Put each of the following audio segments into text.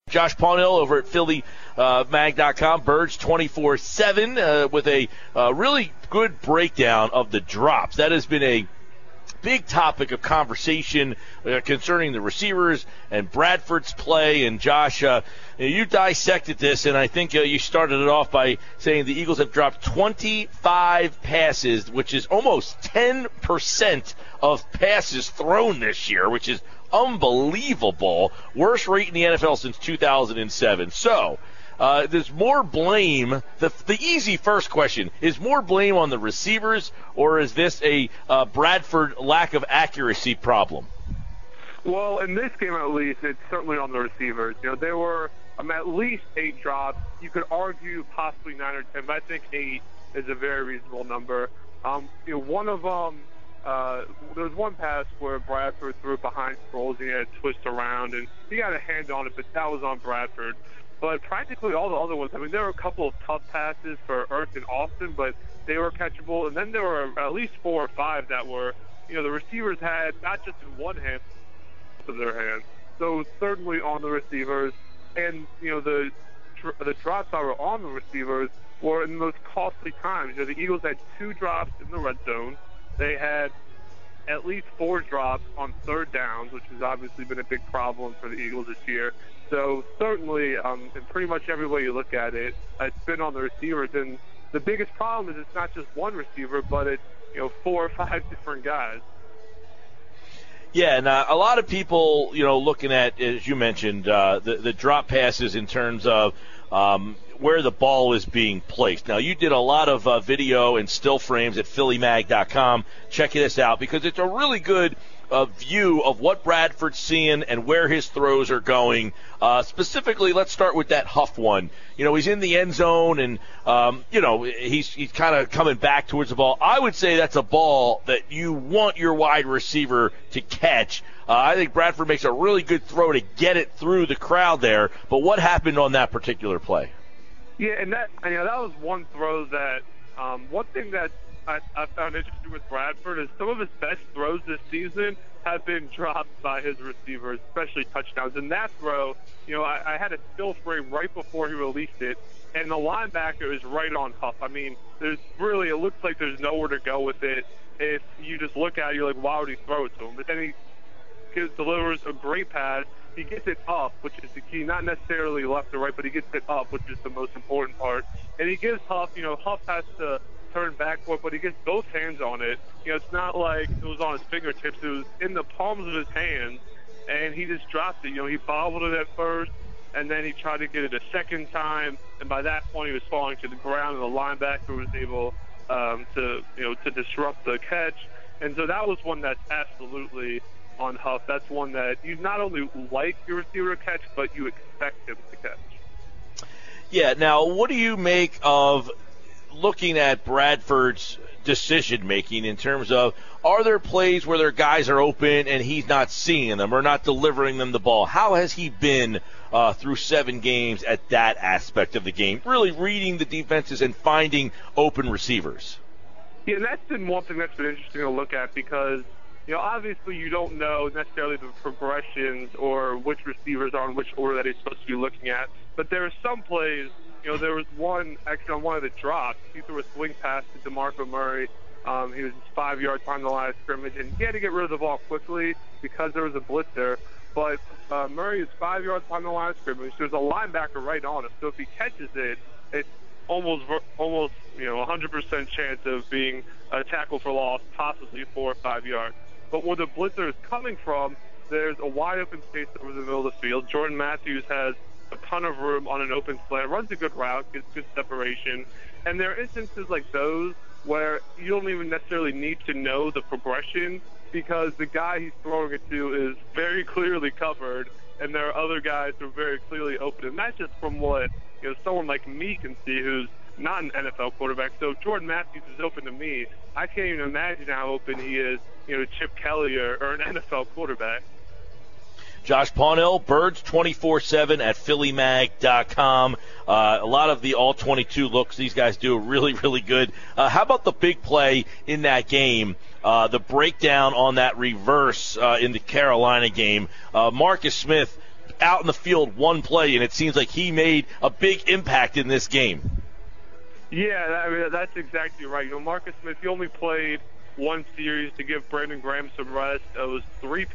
Josh Pawnell over at PhillyMag.com, Birds 24/7 with a really good breakdown of the drops. That has been a big topic of conversation concerning the receivers and Bradford's play. And Josh, you dissected this, and I think you started it off by saying the Eagles have dropped 25 passes, which is almost 10% of passes thrown this year, which is unbelievable. Worst rate in the NFL since 2007. So there's more blame. The easy first question, is more blame on the receivers, or is this a Bradford lack of accuracy problem? Well, in this game at least, it's certainly on the receivers. There were at least 8 drops. You could argue possibly 9 or 10, but I think 8 is a very reasonable number. One of them, there was one pass where Bradford threw it behind Sproles and he had to twist around, and he got a hand on it, but that was on Bradford. But practically all the other ones, there were a couple of tough passes for Ertz and Austin, but they were catchable. And then there were at least 4 or 5 that were, the receivers had not just in one hand of their hands. So certainly on the receivers. And, the drops that were on the receivers were in the most costly times. The Eagles had 2 drops in the red zone. They had at least 4 drops on third downs, which has obviously been a big problem for the Eagles this year. So certainly, in pretty much every way you look at it, it's been on the receivers. And the biggest problem is it's not just one receiver, but it's 4 or 5 different guys. Yeah, and a lot of people, looking at, as you mentioned, the drop passes in terms of where the ball is being placed. Now, you did a lot of video and still frames at PhillyMag.com. Check this out because it's a really good view of what Bradford's seeing and where his throws are going. Specifically, let's start with that Huff one. He's in the end zone and, he's kind of coming back towards the ball. I would say that's a ball that you want your wide receiver to catch. I think Bradford makes a really good throw to get it through the crowd there. But what happened on that particular play? Yeah, and that was one throw that one thing that I found interesting with Bradford is some of his best throws this season have been dropped by his receivers, especially touchdowns. And that throw, I had a still frame right before he released it, and the linebacker is right on Huff. It looks like there's nowhere to go with it. If you just look at it, you're like, why would he throw it to him? But then he delivers a great pass. He gets it up, which is the key, not necessarily left or right, but he gets it up, which is the most important part. And he gives Huff, Huff has to turn back for it, but he gets both hands on it. It's not like it was on his fingertips. It was in the palms of his hands, and he just dropped it. He bobbled it at first, and then he tried to get it a second time, and by that point he was falling to the ground, and the linebacker was able to disrupt the catch. And so that was one that's absolutely on Huff. That's one that you not only like your receiver to catch, but you expect him to catch. Yeah, now what do you make of looking at Bradford's decision-making in terms of, are there plays where their guys are open and he's not seeing them or not delivering them the ball? How has he been through 7 games at that aspect of the game, really reading the defenses and finding open receivers? Yeah, that's been one thing that's been interesting to look at because, obviously you don't know necessarily the progressions or which receivers are in which order that he's supposed to be looking at. But there are some plays, there was one, actually on one of the drops, he threw a swing pass to DeMarco Murray. He was 5 yards behind the line of scrimmage, and he had to get rid of the ball quickly because there was a blitz there. But Murray is 5 yards behind the line of scrimmage. There's a linebacker right on him. So if he catches it, it's almost 100% chance of being a tackle for loss, possibly 4 or 5 yards. But where the blitzer is coming from, there's a wide open space over the middle of the field. Jordan Matthews has a ton of room on an open slant, runs a good route, gets good separation. And there are instances like those where you don't even necessarily need to know the progression because the guy he's throwing it to is very clearly covered, and there are other guys who are very clearly open. And that's just from what someone like me can see who's not an NFL quarterback. So if Jordan Matthews is open to me, I can't even imagine how open he is, Chip Kelly or an NFL quarterback. Josh Pawnell, Birds 24/7 at PhillyMag.com. A lot of the all-22 looks these guys do are really, really good. How about the big play in that game, the breakdown on that reverse in the Carolina game? Marcus Smith out in the field one play, and it seems like he made a big impact in this game. Yeah, I mean, that's exactly right. You know, Marcus Smith, he only played one series to give Brandon Graham some rest. It was three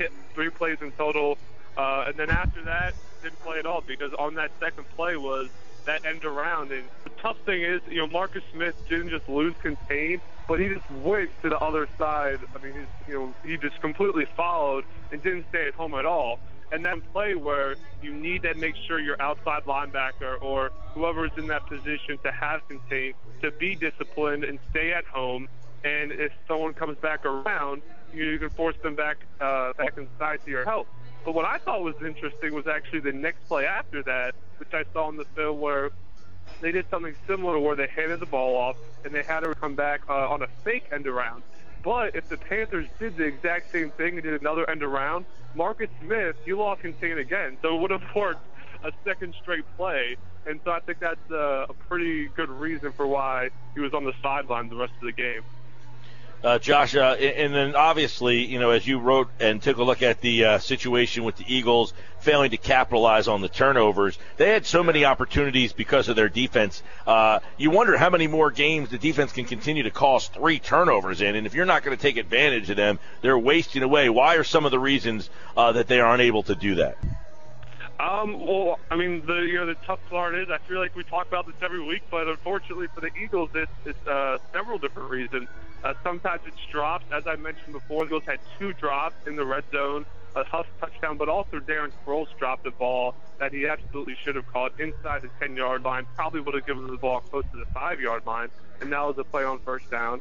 plays in total. And then after that, didn't play at all because on that second play was that end around. And the tough thing is, you know, Marcus Smith didn't just lose contain, but he just went to the other side. I mean, he just completely followed and didn't stay at home at all. And then play where you need to make sure your outside linebacker or whoever is in that position to have contain, to be disciplined and stay at home. And if someone comes back around, you can force them back inside to your help. But what I thought was interesting was actually the next play after that, which I saw in the film where they did something similar where they handed the ball off and they had her come back on a fake end around. But if the Panthers did the exact same thing and did another end around, Marcus Smith, he lost contain again. So it would have worked a second straight play. And so I think that's a pretty good reason for why he was on the sideline the rest of the game. Josh, and then obviously, you know, as you wrote and took a look at the situation with the Eagles failing to capitalize on the turnovers, they had so many opportunities because of their defense. You wonder how many more games the defense can continue to cost 3 turnovers in, and if you're not going to take advantage of them, they're wasting away. Why are some of the reasons that they aren't able to do that? Well, I mean, the tough part is I feel like we talk about this every week, but unfortunately for the Eagles, it's several different reasons. Sometimes it's drops. As I mentioned before, the Eagles had 2 drops in the red zone, a Huff touchdown, but also Darren Sproles dropped a ball that he absolutely should have caught inside the 10-yard line, probably would have given the ball close to the 5-yard line, and that was a play on first down.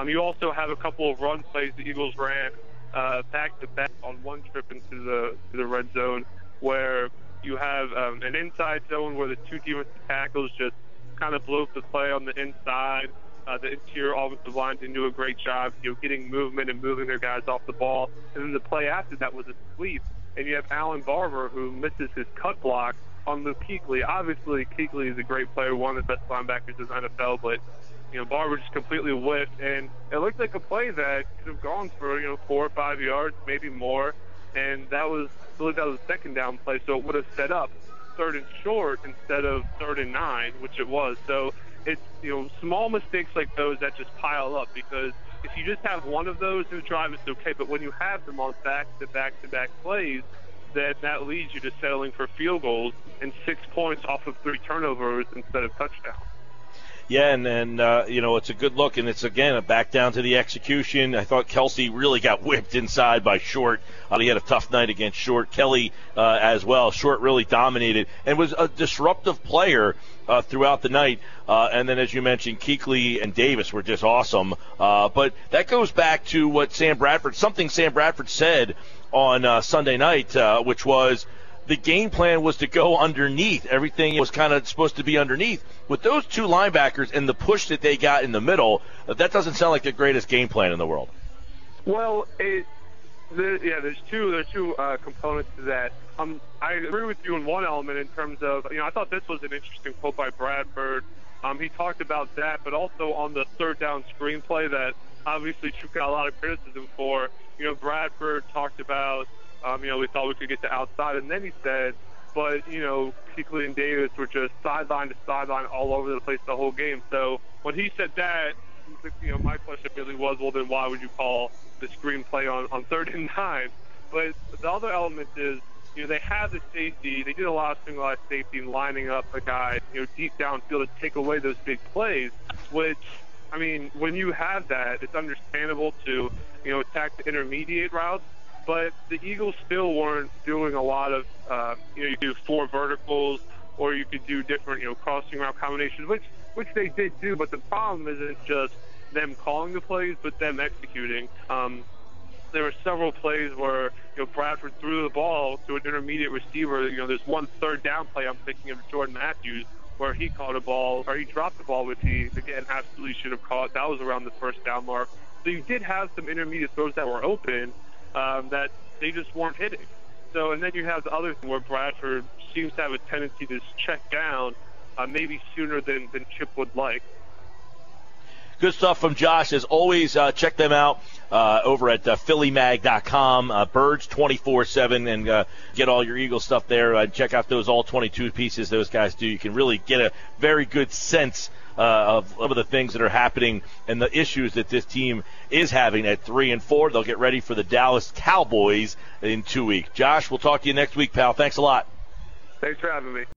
You also have a couple of run plays the Eagles ran back-to-back on one trip into the red zone where you have an inside zone where the 2 defensive tackles just kind of blew up the play on the inside. The interior offensive line didn't do a great job, getting movement and moving their guys off the ball. And then the play after that was a sweep. And you have Alan Barber, who misses his cut block on Luke Kuechly. Obviously, Kuechly is a great player, one of the best linebackers in the NFL, but Barber just completely whiffed. And it looked like a play that could have gone for 4 or 5 yards, maybe more. And that was a second down play, so it would have set up 3rd and short instead of 3rd and 9, which it was. So it's small mistakes like those that just pile up, because if you just have one of those in the drive, it's okay. But when you have them on back-to-back plays, that leads you to settling for field goals and 6 points off of 3 turnovers instead of touchdowns. Yeah, and it's a good look, and it's, again, back down to the execution. I thought Kelsey really got whipped inside by Short. He had a tough night against Short. Kelly as well. Short really dominated and was a disruptive player throughout the night. And then, as you mentioned, Kuechly and Davis were just awesome. But that goes back to what Sam Bradford said on Sunday night, which was the game plan was to go underneath. Everything was kind of supposed to be underneath. With those 2 linebackers and the push that they got in the middle, that doesn't sound like the greatest game plan in the world. Well, there's two components to that. I agree with you in one element in terms of, I thought this was an interesting quote by Bradford. He talked about that, but also on the 3rd down screenplay that obviously Chuk got a lot of criticism for. Bradford talked about, we thought we could get to outside, and then he said, but, Kuechly and Davis were just sideline to sideline all over the place the whole game. So when he said that, my question really was, well, then why would you call the screenplay on 3rd and 9? But the other element is, they have the safety. They did a lot of single-eye safety and lining up a guy, deep downfield to take away those big plays, which, I mean, when you have that, it's understandable to, attack the intermediate routes. But the Eagles still weren't doing a lot of, you do 4 verticals, or you could do different, crossing route combinations, which they did do. But the problem isn't just them calling the plays, but them executing. There were several plays where, Bradford threw the ball to an intermediate receiver. There's one 3rd down play I'm thinking of, Jordan Matthews, where he caught a ball, or he dropped the ball, which he, again, absolutely should have caught. That was around the 1st down mark. So you did have some intermediate throws that were open, that they just weren't hitting. So, and then you have the other thing where Bradford seems to have a tendency to check down maybe sooner than Chip would like. Good stuff from Josh. As always, check them out over at PhillyMag.com, Birds 24/7, and get all your Eagle stuff there. Check out those all 22 pieces those guys do. You can really get a very good sense of the things that are happening and the issues that this team is having at 3-4. They'll get ready for the Dallas Cowboys in 2 weeks. Josh, we'll talk to you next week, pal. Thanks a lot. Thanks for having me.